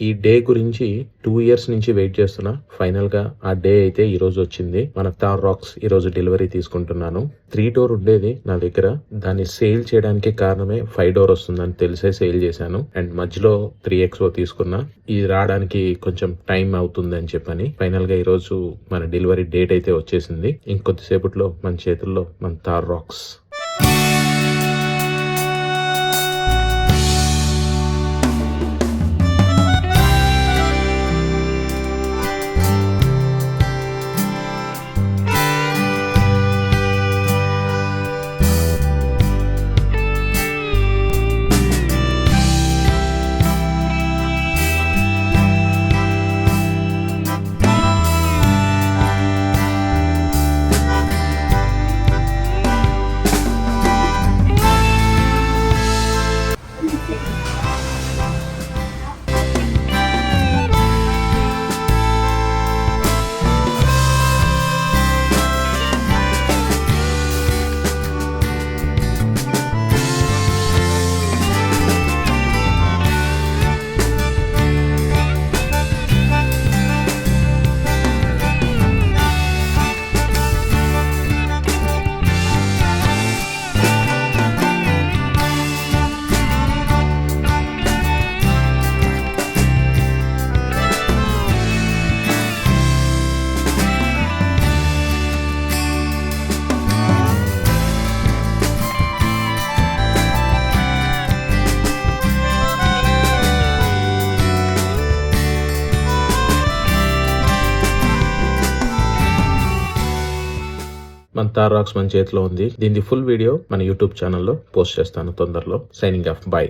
ఈ డే గురించి 2 ఇయర్స్ నుంచి వెయిట్ చేస్తున్నా. ఫైనల్ గా ఆ డే అయితే ఈ రోజు వచ్చింది. మన థార్ రాక్స్ ఈ రోజు డెలివరీ తీసుకుంటున్నాను. 3 డోర్ ఉండేది నా దగ్గర. దాన్ని సేల్ చేయడానికి కారణమే 5 డోర్ వస్తుందని తెలిసే సేల్ చేశాను. అండ్ మధ్యలో 3XO తీసుకున్నా. ఇది రావడానికి కొంచెం టైం అవుతుంది అని చెప్పని ఫైనల్ గా ఈ రోజు మన డెలివరీ డేట్ అయితే వచ్చేసింది. ఇంకొద్దిసేపట్లో మన చేతుల్లో మన థార్ రాక్స్. మన థార్ రాక్స్ మన చేతిలో ఉంది. దీని ఫుల్ వీడియో మన యూట్యూబ్ ఛానల్లో పోస్ట్ చేస్తాను తొందరలో. Signing off. బై.